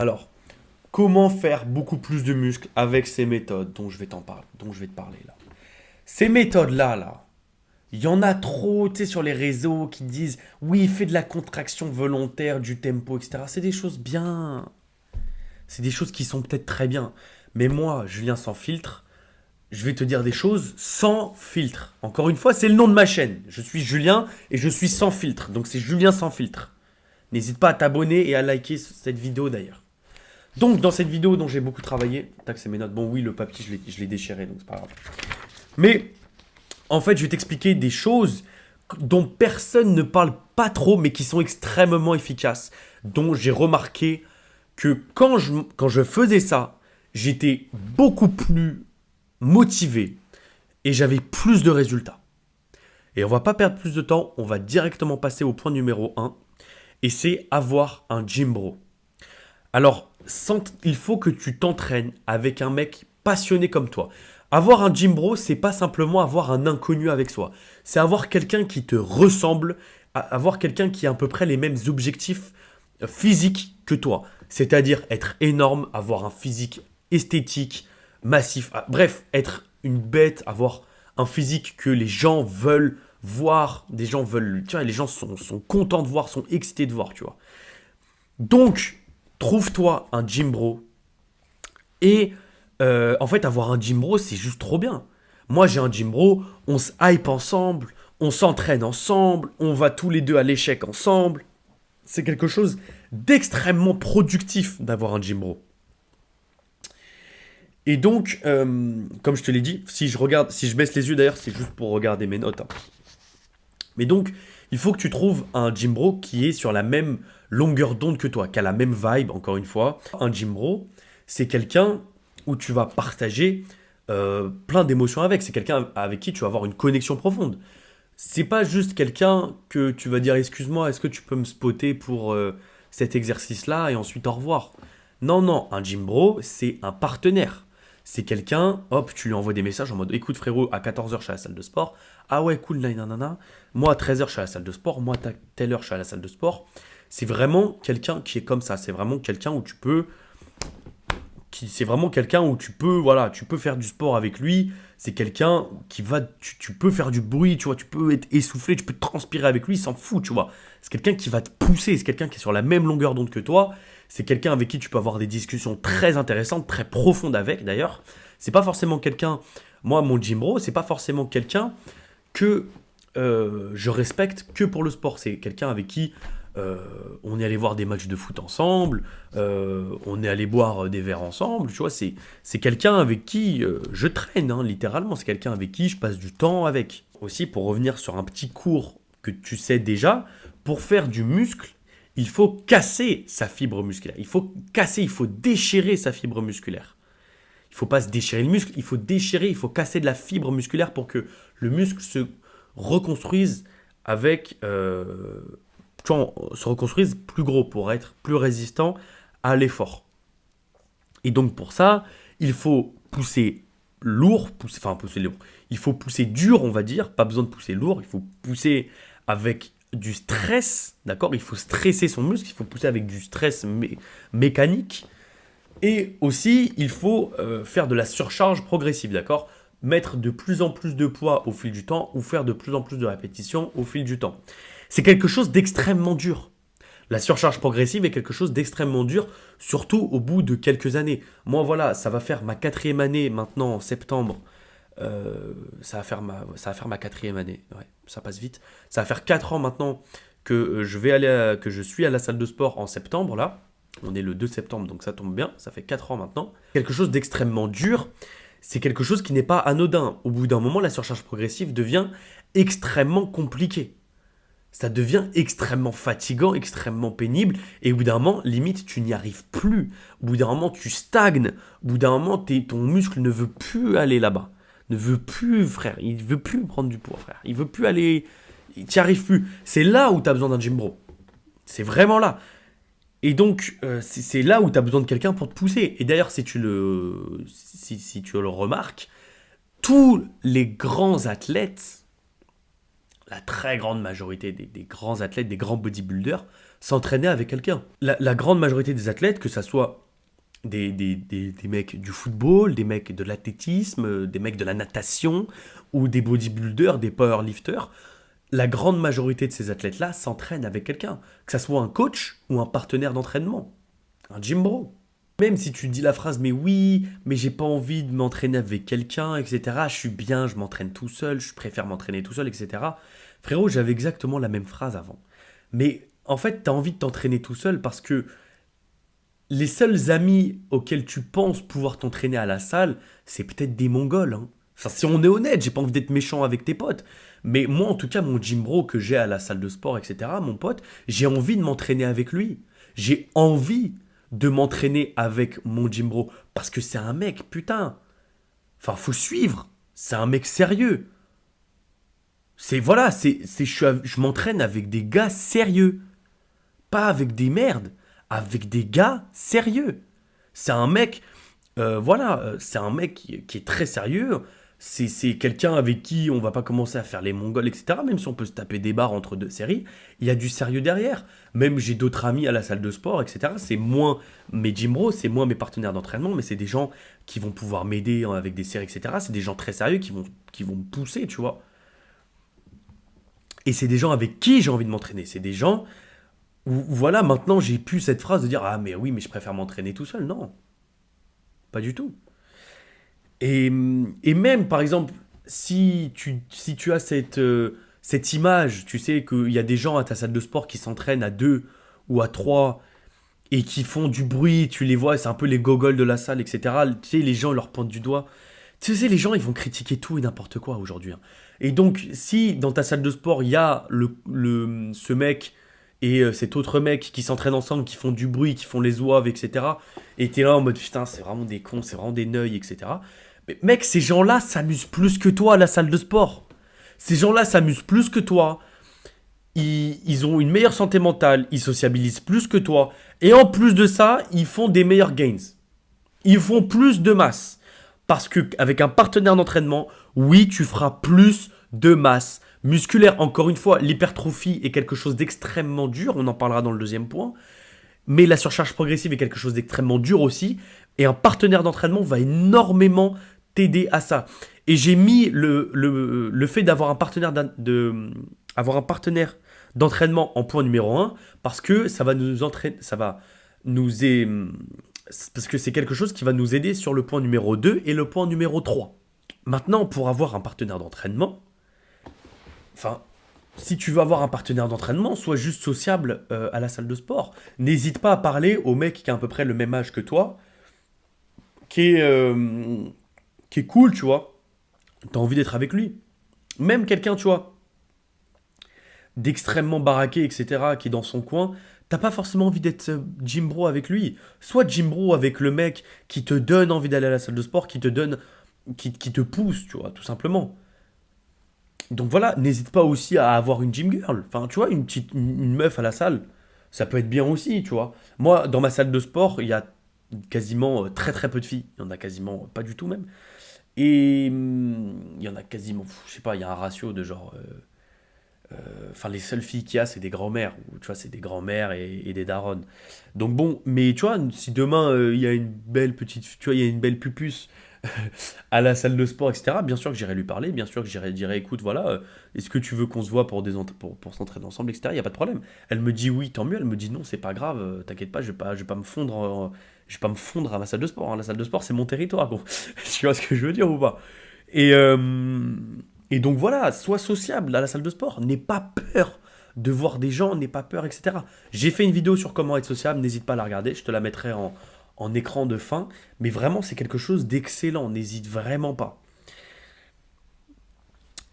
Alors, comment faire beaucoup plus de muscles avec ces méthodes dont je vais te parler là. Ces méthodes-là, il y en a trop, tu sais, sur les réseaux qui disent oui, fais de la contraction volontaire, du tempo, etc. C'est des choses bien. C'est des choses qui sont peut-être très bien. Mais moi, Julien sans filtre, je vais te dire des choses sans filtre. Encore une fois, c'est le nom de ma chaîne. Je suis Julien et je suis sans filtre. Donc c'est Julien sans filtre. N'hésite pas à t'abonner et à liker cette vidéo d'ailleurs. Donc, dans cette vidéo dont j'ai beaucoup travaillé, tac, c'est mes notes. Bon, oui, le papier, je l'ai déchiré, donc c'est pas grave. Mais, en fait, je vais t'expliquer des choses dont personne ne parle pas trop, mais qui sont extrêmement efficaces. Dont j'ai remarqué que quand je faisais ça, j'étais beaucoup plus motivé et j'avais plus de résultats. Et on va pas perdre plus de temps, on va directement passer au point numéro un, et c'est avoir un gym bro. Alors, il faut que tu t'entraînes avec un mec passionné comme toi. Avoir un gym bro, c'est pas simplement avoir un inconnu avec soi. C'est avoir quelqu'un qui te ressemble, avoir quelqu'un qui a à peu près les mêmes objectifs physiques que toi. C'est-à-dire être énorme, avoir un physique esthétique, massif. Bref, être une bête, avoir un physique que les gens veulent voir. Des gens veulent. Tu vois, les gens sont contents de voir, sont excités de voir, tu vois. Donc, trouve-toi un gym bro. Et en fait, avoir un gym bro, c'est juste trop bien. Moi, j'ai un gym bro, on se hype ensemble, on s'entraîne ensemble, on va tous les deux à l'échec ensemble. C'est quelque chose d'extrêmement productif d'avoir un gym bro. Et donc, comme je te l'ai dit, si je baisse les yeux d'ailleurs, c'est juste pour regarder mes notes, hein. Mais donc, il faut que tu trouves un gym bro qui est sur la même longueur d'onde que toi, qui a la même vibe, encore une fois. Un gym bro, c'est quelqu'un où tu vas partager plein d'émotions avec. C'est quelqu'un avec qui tu vas avoir une connexion profonde. C'est pas juste quelqu'un que tu vas dire excuse-moi, est-ce que tu peux me spotter pour cet exercice-là et ensuite au revoir. Non, non, un gym bro, c'est un partenaire. C'est quelqu'un, hop, tu lui envoies des messages en mode écoute frérot, à 14h je suis à la salle de sport. Ah ouais, cool, nanana. Moi à 13h je suis à la salle de sport. Moi à telle heure je suis à la salle de sport. C'est vraiment quelqu'un qui est comme ça. C'est vraiment quelqu'un où tu peux c'est vraiment quelqu'un où tu peux, voilà, tu peux faire du sport avec lui. C'est quelqu'un qui va, tu peux faire du bruit, tu vois, tu peux être essoufflé, tu peux transpirer avec lui, il s'en fout, tu vois. C'est quelqu'un qui va te pousser, c'est quelqu'un qui est sur la même longueur d'onde que toi. C'est quelqu'un avec qui tu peux avoir des discussions très intéressantes, très profondes avec, d'ailleurs. C'est pas forcément quelqu'un, moi, mon gym bro, c'est pas forcément quelqu'un que je respecte que pour le sport. C'est quelqu'un avec qui euh, on est allé voir des matchs de foot ensemble, on est allé boire des verres ensemble, tu vois, c'est quelqu'un avec qui je traîne, hein, littéralement, c'est quelqu'un avec qui je passe du temps avec. Aussi, pour revenir sur un petit cours que tu sais déjà, pour faire du muscle, il faut casser sa fibre musculaire, il faut casser, il faut déchirer sa fibre musculaire. Il ne faut pas se déchirer le muscle, il faut déchirer, il faut casser de la fibre musculaire pour que le muscle se reconstruise avec, tu vois, se reconstruise plus gros pour être plus résistant à l'effort. Et donc pour ça, il faut pousser lourd, enfin pousser lourd. Il faut pousser dur, on va dire, pas besoin de pousser lourd, il faut pousser avec du stress, d'accord. Il faut stresser son muscle, il faut pousser avec du stress mécanique. Et aussi, il faut faire de la surcharge progressive, d'accord. Mettre de plus en plus de poids au fil du temps ou faire de plus en plus de répétitions au fil du temps. C'est quelque chose d'extrêmement dur. La surcharge progressive est quelque chose d'extrêmement dur, surtout au bout de quelques années. Moi, voilà, ça va faire ma quatrième année maintenant en septembre. Ça va faire ma quatrième année. Ouais, ça passe vite. Ça va faire 4 ans maintenant que que je suis à la salle de sport en septembre là. On est le 2 septembre, donc ça tombe bien. Ça fait 4 ans maintenant. Quelque chose d'extrêmement dur. C'est quelque chose qui n'est pas anodin. Au bout d'un moment, la surcharge progressive devient extrêmement compliquée. Ça devient extrêmement fatigant, extrêmement pénible, et au bout d'un moment, limite, tu n'y arrives plus. Au bout d'un moment, tu stagnes. Au bout d'un moment, ton muscle ne veut plus aller là-bas. Ne veut plus, frère. Il veut plus prendre du poids, frère. Il veut plus aller. Tu n'y arrives plus. C'est là où tu as besoin d'un gym bro. C'est vraiment là. Et donc, c'est là où tu as besoin de quelqu'un pour te pousser. Et d'ailleurs, si tu le remarques, tous les grands athlètes la très grande majorité des grands athlètes, des grands bodybuilders, s'entraînaient avec quelqu'un. La grande majorité des athlètes, que ça soit des mecs du football, des mecs de l'athlétisme, des mecs de la natation, ou des bodybuilders, des powerlifters, la grande majorité de ces athlètes-là s'entraînent avec quelqu'un. Que ça soit un coach ou un partenaire d'entraînement. Un gym bro. Même si tu dis la phrase, mais oui, mais j'ai pas envie de m'entraîner avec quelqu'un, etc. Je suis bien, je m'entraîne tout seul, je préfère m'entraîner tout seul, etc. Frérot, j'avais exactement la même phrase avant. Mais en fait, t'as envie de t'entraîner tout seul parce que les seuls amis auxquels tu penses pouvoir t'entraîner à la salle, c'est peut-être des Mongols, hein. Enfin, si on est honnête, j'ai pas envie d'être méchant avec tes potes. Mais moi, en tout cas, mon gym bro que j'ai à la salle de sport, etc., mon pote, j'ai envie de m'entraîner avec lui. J'ai envie de m'entraîner avec mon gym bro. Parce que c'est un mec, putain. Enfin, faut le suivre. C'est un mec sérieux. Voilà, je m'entraîne avec des gars sérieux. Pas avec des merdes. Avec des gars sérieux. C'est un mec, c'est un mec qui est très sérieux. C'est quelqu'un avec qui on va pas commencer à faire les Mongols, etc. Même si on peut se taper des barres entre deux séries, il y a du sérieux derrière. Même j'ai d'autres amis à la salle de sport, etc. C'est moins mes gym bros, c'est moins mes partenaires d'entraînement, mais c'est des gens qui vont pouvoir m'aider avec des séries, etc. C'est des gens très sérieux qui vont me pousser, tu vois. Et c'est des gens avec qui j'ai envie de m'entraîner. C'est des gens où, voilà, maintenant j'ai plus cette phrase de dire ah, mais oui, mais je préfère m'entraîner tout seul. Non, pas du tout. Et même, par exemple, si tu as cette image, tu sais qu'il y a des gens à ta salle de sport qui s'entraînent à deux ou à trois et qui font du bruit, tu les vois, c'est un peu les gogoles de la salle, etc. Tu sais, les gens leur pointent du doigt. Tu sais, les gens, ils vont critiquer tout et n'importe quoi aujourd'hui, hein. Et donc, si dans ta salle de sport, il y a ce mec et cet autre mec qui s'entraînent ensemble, qui font du bruit, qui font les ouaves, etc. Et t'es là en mode, putain, c'est vraiment des cons, c'est vraiment des neuils, etc. Mais mec, ces gens-là s'amusent plus que toi à la salle de sport. Ces gens-là s'amusent plus que toi. Ils ont une meilleure santé mentale, ils sociabilisent plus que toi. Et en plus de ça, ils font des meilleurs gains. Ils font plus de masse. Parce que avec un partenaire d'entraînement, oui, tu feras plus de masse musculaire. Encore une fois, l'hypertrophie est quelque chose d'extrêmement dur. On en parlera dans le deuxième point. Mais la surcharge progressive est quelque chose d'extrêmement dur aussi. Et un partenaire d'entraînement va énormément t'aider à ça. Et j'ai mis le fait d'avoir un partenaire avoir un partenaire d'entraînement en point numéro un parce que ça va nous entraîner, ça va nous aider, parce que c'est quelque chose qui va nous aider sur le point numéro 2 et le point numéro 3. Maintenant, pour avoir un partenaire d'entraînement, enfin, si tu veux avoir un partenaire d'entraînement, sois juste sociable à la salle de sport. N'hésite pas à parler au mec qui a à peu près le même âge que toi, qui est, euh, qui est cool, tu vois. T'as envie d'être avec lui. Même quelqu'un, tu vois, d'extrêmement baraqué, etc., qui est dans son coin, t'as pas forcément envie d'être gym bro avec lui. Soit gym bro avec le mec qui te donne envie d'aller à la salle de sport, qui te pousse, tu vois, tout simplement. Donc voilà, n'hésite pas aussi à avoir une gym girl. Enfin, tu vois, une meuf à la salle, ça peut être bien aussi, tu vois. Moi, dans ma salle de sport, il y a quasiment très très peu de filles. Il y en a quasiment pas du tout même. Et il y en a quasiment, je sais pas, il y a un ratio de genre. Enfin, les seules filles qu'il y a, c'est des grands-mères. Ou, tu vois, c'est des grands-mères et des daronnes. Donc bon, mais tu vois, si demain il y a une belle petite, tu vois, il y a une belle pupusse à la salle de sport, etc., bien sûr que j'irai lui parler, bien sûr que j'irai dire, écoute, voilà, est-ce que tu veux qu'on se voit pour s'entraîner ensemble, etc., il n'y a pas de problème. Elle me dit oui, tant mieux, elle me dit non, c'est pas grave, t'inquiète pas, je vais pas me fondre, je vais pas me fondre à ma salle de sport, hein. La salle de sport, c'est mon territoire, gros. Tu vois ce que je veux dire ou pas? Et, euh, et donc voilà, sois sociable à la salle de sport. N'aie pas peur de voir des gens, n'aie pas peur, etc. J'ai fait une vidéo sur comment être sociable, n'hésite pas à la regarder, je te la mettrai en écran de fin. Mais vraiment, c'est quelque chose d'excellent, n'hésite vraiment pas.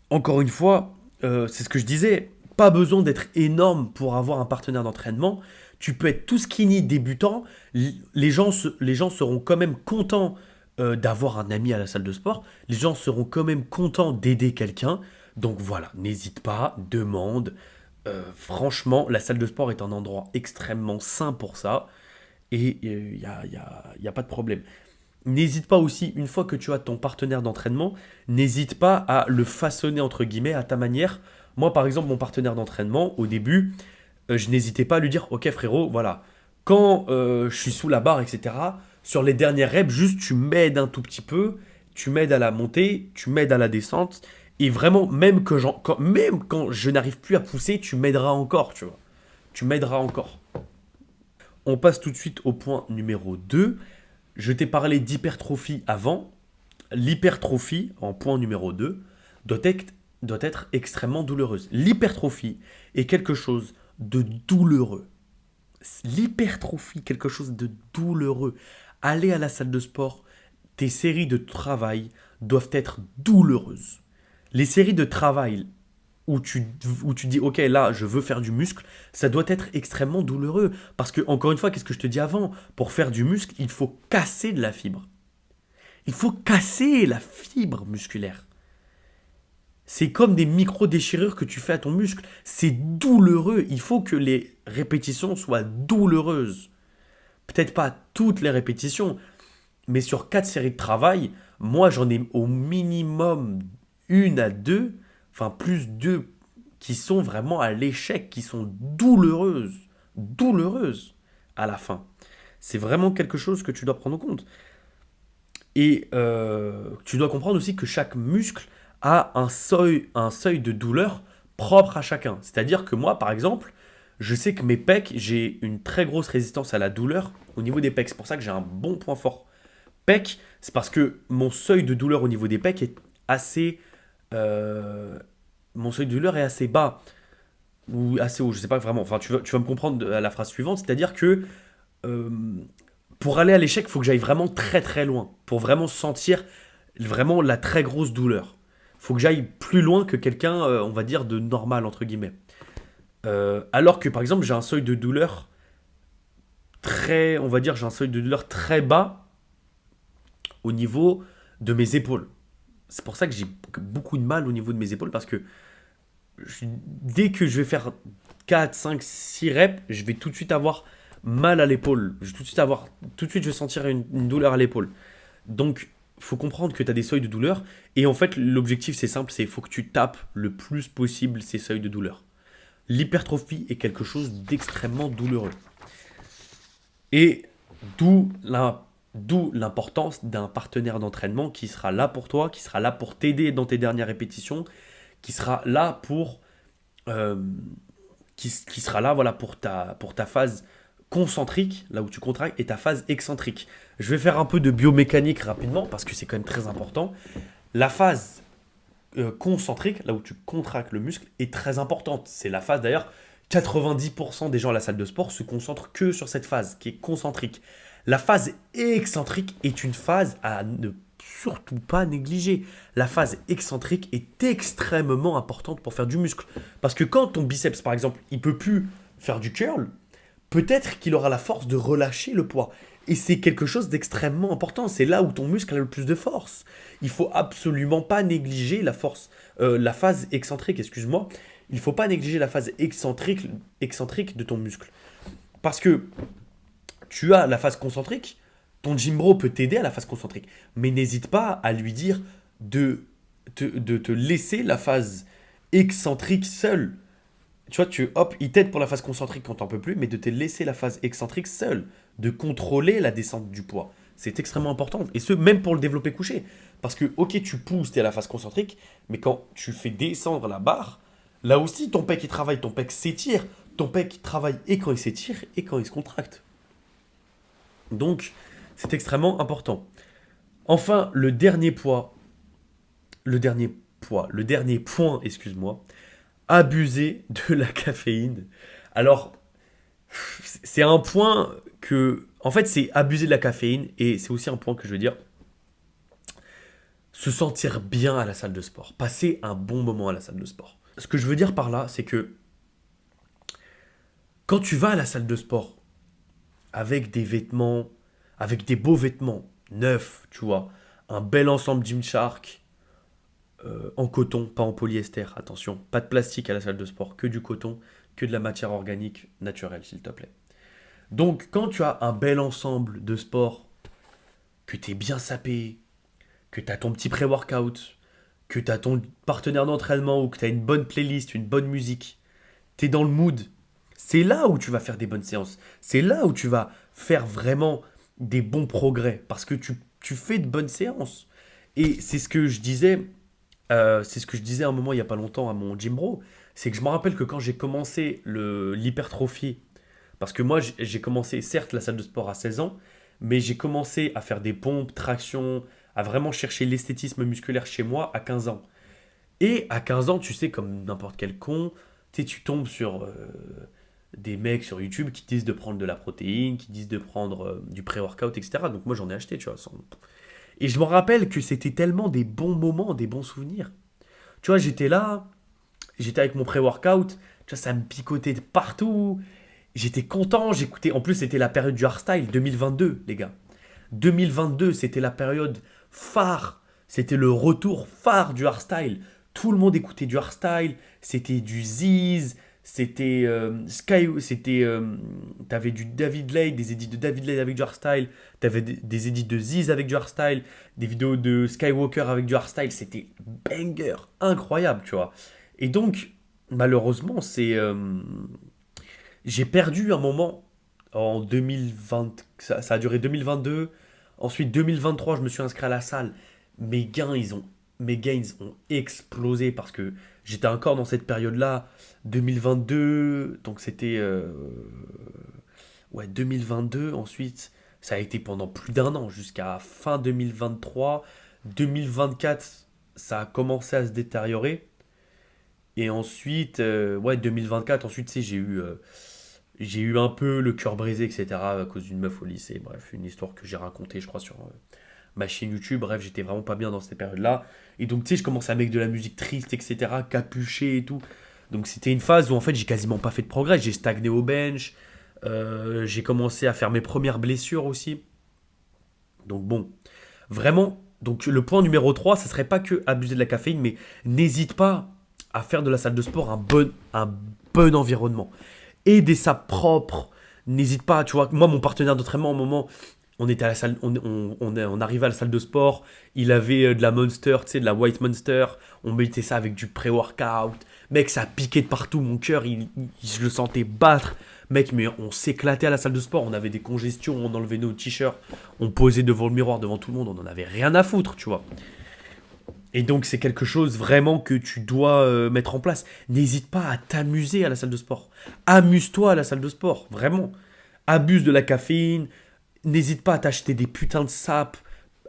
Encore une fois, c'est ce que je disais, pas besoin d'être énorme pour avoir un partenaire d'entraînement. Tu peux être tout skinny débutant, les gens seront quand même contents d'avoir un ami à la salle de sport, les gens seront quand même contents d'aider quelqu'un. Donc voilà, n'hésite pas, demande. Franchement, la salle de sport est un endroit extrêmement sain pour ça et y a pas de problème. N'hésite pas aussi, une fois que tu as ton partenaire d'entraînement, n'hésite pas à le façonner entre guillemets à ta manière Moi, par exemple, mon partenaire d'entraînement, au début, je n'hésitais pas à lui dire, ok frérot, voilà, quand je suis sous la barre, etc., sur les dernières reps, juste tu m'aides un tout petit peu, tu m'aides à la montée, tu m'aides à la descente, et vraiment, même quand je n'arrive plus à pousser, tu m'aideras encore, tu vois. Tu m'aideras encore. On passe tout de suite au point numéro 2. Je t'ai parlé d'hypertrophie avant. L'hypertrophie, en point numéro 2, doit être extrêmement douloureuse. L'hypertrophie est quelque chose de douloureux. L'hypertrophie, quelque chose de douloureux. Aller à la salle de sport, tes séries de travail doivent être douloureuses. Les séries de travail où tu dis, ok, là, je veux faire du muscle, ça doit être extrêmement douloureux. Parce que, encore une fois, qu'est-ce que je te dis avant? Pour faire du muscle, il faut casser de la fibre. Il faut casser la fibre musculaire. C'est comme des micro-déchirures que tu fais à ton muscle. C'est douloureux. Il faut que les répétitions soient douloureuses. Peut-être pas toutes les répétitions, mais sur 4 séries de travail, moi j'en ai au minimum une à deux, enfin plus deux, qui sont vraiment à l'échec, qui sont douloureuses. Douloureuses à la fin. C'est vraiment quelque chose que tu dois prendre en compte. Et tu dois comprendre aussi que chaque muscle a un seuil de douleur propre à chacun. C'est-à-dire que moi, par exemple, je sais que mes pecs, j'ai une très grosse résistance à la douleur au niveau des pecs. C'est pour ça que j'ai un bon point fort. Pecs, c'est parce que mon seuil de douleur au niveau des pecs est assez... mon seuil de douleur est assez bas. Ou assez haut, je sais pas vraiment. Enfin, tu vas me comprendre à la phrase suivante. C'est-à-dire que euh, pour aller à l'échec, il faut que j'aille vraiment très très loin. Pour vraiment sentir vraiment la très grosse douleur. Il faut que j'aille plus loin que quelqu'un, on va dire, de normal, entre guillemets. Alors que par exemple, j'ai un seuil de douleur très, on va dire, j'ai un seuil de douleur très bas au niveau de mes épaules. C'est pour ça que j'ai beaucoup de mal au niveau de mes épaules parce que dès que je vais faire 4, 5, 6 reps, je vais tout de suite avoir mal à l'épaule. Tout de suite, je vais sentir une douleur à l'épaule. Donc, il faut comprendre que tu as des seuils de douleur. Et en fait, l'objectif, c'est simple, c'est il faut que tu tapes le plus possible ces seuils de douleur. L'hypertrophie est quelque chose d'extrêmement douloureux. Et d'où l'importance d'un partenaire d'entraînement qui sera là pour toi, qui sera là pour t'aider dans tes dernières répétitions, qui sera là pour qui sera là voilà, pour ta phase concentrique, là où tu contractes, et ta phase excentrique. Je vais faire un peu de biomécanique rapidement, parce que c'est quand même très important. La phase concentrique, là où tu contractes le muscle, est très importante. C'est la phase d'ailleurs, 90% des gens à la salle de sport se concentrent que sur cette phase, qui est concentrique. La phase excentrique est une phase à ne surtout pas négliger. La phase excentrique est extrêmement importante pour faire du muscle. Parce que quand ton biceps, par exemple, il peut plus faire du curl, peut-être qu'il aura la force de relâcher le poids. Et c'est quelque chose d'extrêmement important. C'est là où ton muscle a le plus de force. Il faut absolument pas négliger la phase excentrique, excuse-moi. Il faut pas négliger la phase excentrique de ton muscle. Parce que tu as la phase concentrique, ton gym bro peut t'aider à la phase concentrique. Mais n'hésite pas à lui dire de te laisser la phase excentrique seule. Tu vois, il t'aide pour la phase concentrique quand t'en peux plus, mais de te laisser la phase excentrique seule, de contrôler la descente du poids. C'est extrêmement important. Et ce, même pour le développé couché. Parce que, ok, tu pousses, t'es à la phase concentrique, mais quand tu fais descendre la barre, là aussi, ton pec, il travaille, ton pec s'étire, ton pec, il travaille et quand il s'étire et quand il se contracte. Donc, c'est extrêmement important. Enfin, le dernier point, excuse-moi, abuser de la caféine. Alors, c'est un point que, en fait, c'est abuser de la caféine et c'est aussi un point que je veux dire, se sentir bien à la salle de sport, passer un bon moment à la salle de sport. Ce que je veux dire par là, c'est que quand tu vas à la salle de sport avec des vêtements, avec des beaux vêtements neufs, tu vois, un bel ensemble Gymshark en coton, pas en polyester, attention, pas de plastique à la salle de sport, que du coton, que de la matière organique naturelle, s'il te plaît. Donc, quand tu as un bel ensemble de sport, que tu es bien sapé, que tu as ton petit pré-workout, que tu as ton partenaire d'entraînement ou que tu as une bonne playlist, une bonne musique, tu es dans le mood, c'est là où tu vas faire des bonnes séances. C'est là où tu vas faire vraiment des bons progrès parce que tu fais de bonnes séances. Et c'est ce que je disais à un moment il n'y a pas longtemps à mon gym bro, c'est que je me rappelle que quand j'ai commencé l'hypertrophie, parce que moi j'ai commencé certes la salle de sport à 16 ans, mais j'ai commencé à faire des pompes, tractions, à vraiment chercher l'esthétisme musculaire chez moi à 15 ans. Et à 15 ans, tu sais, comme n'importe quel con, tu sais, tu tombes sur des mecs sur YouTube qui disent de prendre de la protéine, qui disent de prendre du pré-workout, etc. Donc moi j'en ai acheté, tu vois. Et je me rappelle que c'était tellement des bons moments, des bons souvenirs. Tu vois, j'étais là, j'étais avec mon pré-workout, tu vois, ça me picotait de partout. J'étais content, j'écoutais. En plus, c'était la période du hardstyle 2022, les gars. 2022, c'était la période phare. C'était le retour phare du hardstyle. Tout le monde écoutait du hardstyle. C'était du Ziz. C'était Sky. C'était. T'avais du David Lay, des edits de David Lay avec du hardstyle. T'avais des edits de Ziz avec du hardstyle. Des vidéos de Skywalker avec du hardstyle. C'était banger. Incroyable, tu vois. Et donc, malheureusement, j'ai perdu un moment en 2020, ça a duré 2022. Ensuite, 2023, je me suis inscrit à la salle. Mes gains, mes gains ont explosé parce que j'étais encore dans cette période-là. 2022, donc c'était ouais, 2022. Ensuite, ça a été pendant plus d'un an, jusqu'à fin 2023. 2024, ça a commencé à se détériorer. Et ensuite, ouais, 2024, ensuite, tu sais, j'ai eu un peu le cœur brisé, etc. à cause d'une meuf au lycée. Bref, une histoire que j'ai racontée, je crois, sur ma chaîne YouTube. Bref, j'étais vraiment pas bien dans cette période-là. Et donc, tu sais, je commençais à mettre de la musique triste, etc. Capuché et tout. Donc, c'était une phase où, en fait, j'ai quasiment pas fait de progrès. J'ai stagné au bench. J'ai commencé à faire mes premières blessures aussi. Donc, bon, vraiment. Donc, le point numéro 3, ce serait pas que abuser de la caféine, mais n'hésite pas à faire de la salle de sport un bon environnement. Aider sa propre. N'hésite pas, tu vois. Moi, mon partenaire d'entraînement, au moment, on était à la salle, on arrivait à la salle de sport. Il avait de la Monster, tu sais, de la White Monster. On mettait ça avec du pré-workout. Mec, ça piquait de partout. Mon cœur, je le sentais battre. Mec, mais on s'éclatait à la salle de sport. On avait des congestions, on enlevait nos t-shirts. On posait devant le miroir, devant tout le monde. On en avait rien à foutre, tu vois. Et donc c'est quelque chose vraiment que tu dois mettre en place. N'hésite pas à t'amuser à la salle de sport. Amuse-toi à la salle de sport, vraiment. Abuse de la caféine. N'hésite pas à t'acheter des putains de sapes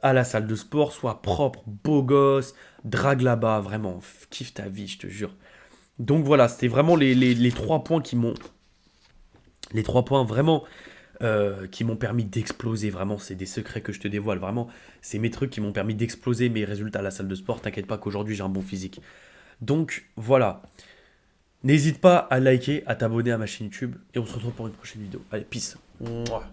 à la salle de sport. Sois propre, beau gosse, drague là-bas, vraiment. Kiffe ta vie, je te jure. Donc voilà, c'était vraiment les 3 points qui m'ont... Les 3 points vraiment qui m'ont permis d'exploser. Vraiment, c'est des secrets que je te dévoile. Vraiment, c'est mes trucs qui m'ont permis d'exploser mes résultats à la salle de sport. T'inquiète pas qu'aujourd'hui, j'ai un bon physique. Donc, voilà. N'hésite pas à liker, à t'abonner à ma chaîne YouTube. Et on se retrouve pour une prochaine vidéo. Allez, peace. Mouah.